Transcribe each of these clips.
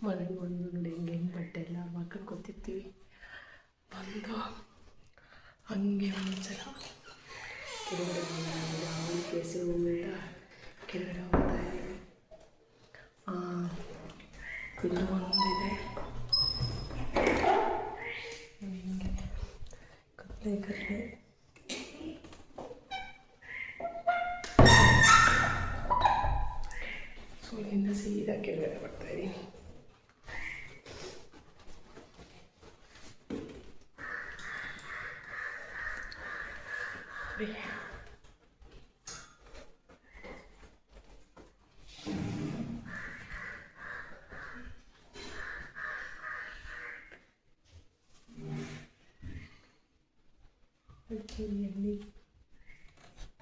ಮನೆಗೆ ಬಂದು ನೋಡಿ ಹೆಂಗೆ ಬಟ್ಟೆ ಎಲ್ಲ ಮಾಡ್ಕೊಂಡು ಕೂತಿರ್ತೀವಿ. ಬಂದು ಹಂಗೆ ಒಂದ್ಸಲ ಕೆಳಗಡೆ ಬಂದು ಕೇಸರಿ ಹೂವಿಂದ ಕೆಳಗಡೆ ಹೋಗ್ತಾ ಇದ್ದೀವಿ. ಇಲ್ಲೂ ಒಂದಿದೆ ಹಿಂಗೆ ಕತ್ಲೆ ಸೊ ಇಲ್ಲಿಂದ ಸೀದಾ ಕೆಳಗಡೆ ಬರ್ತಾ ಇದ್ದೀನಿ.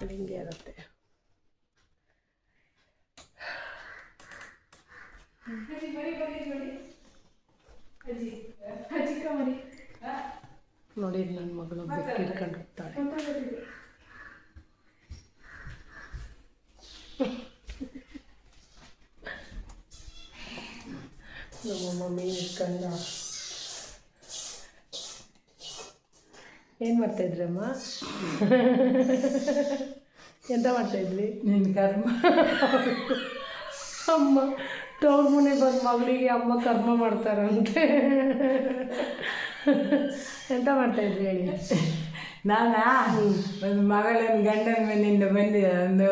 ಎಲ್ಲಿ ಹಿಂಗೆ ಇರುತ್ತೆ. ನೋಡಿ ನನ್ನ ಮಗಳು ಬೆಕ್ಕು ಹಿಡ್ಕೊಂಡು ಹೋಗ್ತಾಳೆ. ನಮ್ಮ ಮಮ್ಮಿ ಹಿಡ್ಕೊಂಡು ಏನು ಮಾಡ್ತಾಯಿದ್ರಮ್ಮ? ಎಂತ ಮಾಡ್ತಾಯಿದ್ವಿ? ನಿನ್ನ ಕರ್ಮ. ಅಮ್ಮ ತವ್ರ ಮನೆ ಬಂದು ಮಗಳಿಗೆ ಅಮ್ಮ ಕರ್ಮ ಮಾಡ್ತಾರಂತೆ. ಎಂತ ಮಾಡ್ತಾಯಿದ್ರಿ ಹೇಳಿ? ನಾನಾ ಒಂದು ಮಗಳನ್ನ ಗಂಡನ ಮನೆಯಿಂದ ಬಂದಿದ್ದ ಒಂದು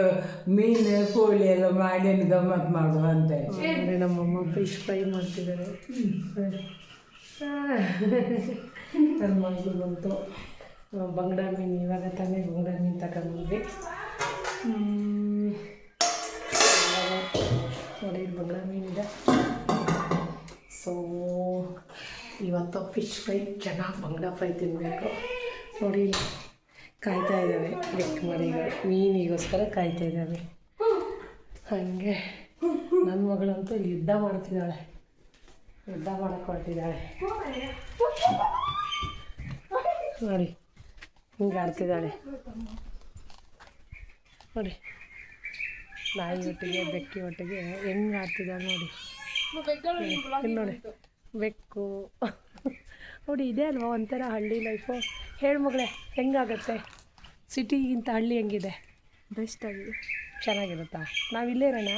ಮೀನು ಕೋಳಿ ಎಲ್ಲ ಮಾಡಿ ಗಮ್ಮತ್ತು ಮಾಡುವ ಅಂತ ಹೇಳಿ. ನಮ್ಮಮ್ಮ ಫಿಶ್ ಫ್ರೈ ಮಾಡ್ತಿದ್ದಾರೆ. ನನ್ನ ಮಗಳು ಬಂತು ಬಂಗಡ ಮೀನು. ಇವಾಗ ತಾನೇ ಬಂಗಡ ಮೀನು ತಗೊಂಡ್ಬಂದ್ವಿ. ನೋಡಿ ಬಂಗಡ ಮೀನಿದೆ. ಸೊ ಇವತ್ತು ಫಿಶ್ ಫ್ರೈ ಚೆನ್ನಾಗಿ ಬಂಗಡ ಫ್ರೈ ತಿನ್ನಬೇಕು. ನೋಡಿ ಕಾಯ್ತಾ ಇದ್ದಾವೆ ಬೆಕ್ಕು ಮರಿಗಳು, ಮೀನಿಗೋಸ್ಕರ ಕಾಯ್ತಾ ಇದ್ದಾವೆ. ಹಾಗೆ ನನ್ನ ಮಗಳಂತೂ ಯುದ್ಧ ಮಾಡ್ತಿದ್ದಾಳೆ, ಯುದ್ಧ ಮಾಡಕ್ಕೆ ಹೊರಟಿದ್ದಾಳೆ. ನೋಡಿ ಹಿಂಗೆ ಆಡ್ತಿದ್ದಾಳೆ. ನೋಡಿ ನಾಯಿ ಒಟ್ಟಿಗೆ ಬೆಕ್ಕಿ ಒಟ್ಟಿಗೆ ಹೆಂಗೆ ಆಡ್ತಿದ್ದಾಳೆ ನೋಡಿ. ಇಲ್ಲಿ ನೋಡಿ ಬೆಕ್ಕು. ನೋಡಿ ಇದೆ ಅಲ್ವಾ ಒಂಥರ ಹಳ್ಳಿ ಲೈಫು. ಹೇಳು ಮಗಳೇ ಹೆಂಗಾಗತ್ತೆ? ಸಿಟಿಗಿಂತ ಹಳ್ಳಿ ಹೆಂಗಿದೆ? ಬೆಸ್ಟ್ ಆಗಿದೆ, ಚೆನ್ನಾಗಿರುತ್ತಾ? ನಾವು ಇಲ್ಲೇ ಇರೋಣ.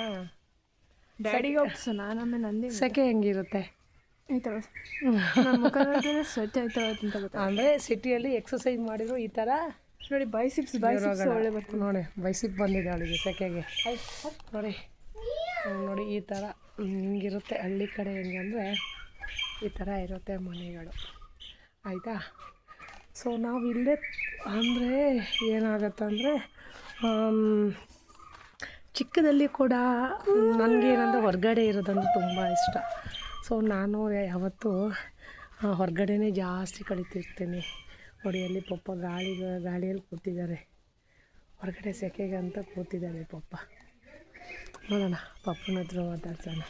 ಡ್ಯಾಡಿಗೆ ಒಪ್ಸೋಣ, ಆಮೇಲೆ ನಂದಿ ಸೆಕೆ ಹೆಂಗಿರುತ್ತೆ? ಈ ಥರ ಮುಖ ನೋಡಿದ್ರೆ ಸ್ವಚ್ಛ ಈ ಥರ ಅಂತ ಗೊತ್ತಾ. ಅಂದರೆ ಸಿಟಿಯಲ್ಲಿ ಎಕ್ಸಸೈಸ್ ಮಾಡಿದ್ರು ಈ ಥರ ನೋಡಿ ಬೈಸಿಪ್ಸ್ ಒಳ್ಳೆ ಬರ್ತದೆ. ನೋಡಿ ಬೈಸಿಪ್ ಬಂದಿದೆ ಅವಳಿಗೆ ಸೆಕೆಗೆ. ನೋಡಿ ನೋಡಿ ಈ ಥರ ಹಿಂಗಿರುತ್ತೆ ಹಳ್ಳಿ ಕಡೆ. ಹೆಂಗಂದರೆ ಈ ಥರ ಇರುತ್ತೆ ಮನೆಗಳು, ಆಯಿತಾ? ಸೊ ನಾವು ಇಲ್ಲೇ ಅಂದರೆ ಏನಾಗತ್ತಂದರೆ ಚಿಕ್ಕದಲ್ಲಿ ಕೂಡ ನನಗೇನಂದ್ರೆ ಹೊರಗಡೆ ಇರೋದಂದ್ರೆ ತುಂಬ ಇಷ್ಟ. ಸೊ ನಾನು ಯಾವತ್ತೂ ಹೊರಗಡೆನೇ ಜಾಸ್ತಿ ಕಳೀತಿರ್ತೀನಿ. ನೋಡಿ ಅಲ್ಲಿ ಪಪ್ಪ ಗಾಳಿಯಲ್ಲಿ ಕೂತಿದ್ದಾರೆ, ಹೊರಗಡೆ ಸೆಕೆಗೆ ಅಂತ ಕೂತಿದ್ದಾರೆ ಪಪ್ಪ. ನೋಡೋಣ ಪಪ್ಪನ ಹತ್ರ ಮಾತಾಡ್ಸೋಣ.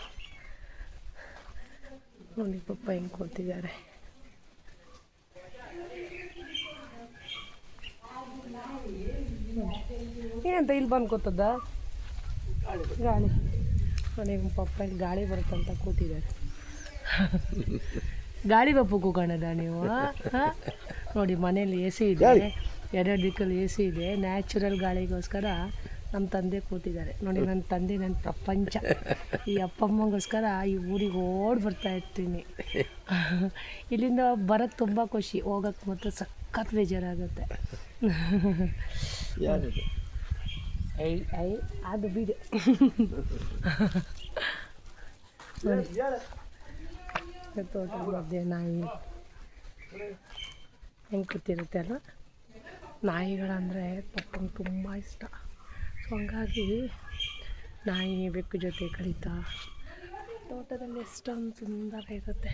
ನೋಡಿ ಪಪ್ಪ ಹೆಂಗೆ ಕೂತಿದ್ದಾರೆ. ಏನಂತ ಇಲ್ಲಿ ಬಂದು ಕೂತದ್ದ ಗಾಳಿ? ನೋಡಿ ಪಪ್ಪ ಇಲ್ಲಿ ಗಾಳಿ ಬರುತ್ತಂತ ಕೂತಿದ್ದಾರೆ. ಗಾಳಿ ಬಪ್ಪು ಕೂತ್ಕೊಂಡದ ನೀವು? ನೋಡಿ ಮನೇಲಿ ಎ ಸಿ ಇದೆ, ಎರಡು ದಿಕ್ಕಲ್ಲಿ ಎ ಸಿ ಇದೆ. ನ್ಯಾಚುರಲ್ ಗಾಳಿಗೋಸ್ಕರ ನಮ್ಮ ತಂದೆ ಕೂತಿದ್ದಾರೆ. ನೋಡಿ ನನ್ನ ತಂದೆ ನನ್ನ ಪ್ರಪಂಚ. ಈ ಅಪ್ಪಮ್ಮಗೋಸ್ಕರ ಈ ಊರಿಗೆ ಓಡಿ ಬರ್ತಾ ಇರ್ತೀನಿ. ಇಲ್ಲಿಂದ ಬರೋಕ್ಕೆ ತುಂಬ ಖುಷಿ, ಹೋಗೋಕ್ಕೆ ಮಾತ್ರ ಸಖತ್ ಬೇಜಾರಾಗುತ್ತೆ. ಅದು ಬಿಡು. ತೋಟದ ಮಧ್ಯೆ ನಾಯಿ ಹೆಂಗೆ ಕೂತಿರುತ್ತೆ ಅಲ್ಲ. ನಾಯಿಗಳಂದರೆ ಪಪ್ಪಂಗೆ ತುಂಬ ಇಷ್ಟ. ಸೊ ಹಂಗಾಗಿ ನಾಯಿ ಬೆಕ್ಕು ಜೊತೆ ಕಳೀತಾ ತೋಟದಲ್ಲಿ ಎಷ್ಟೊಂದು ಸುಂದರ ಇರುತ್ತೆ.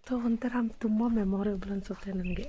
ಸೊ ಒಂಥರ ತುಂಬ ಮೆಮೊರೇಬಲ್ ಅನಿಸುತ್ತೆ ನನಗೆ.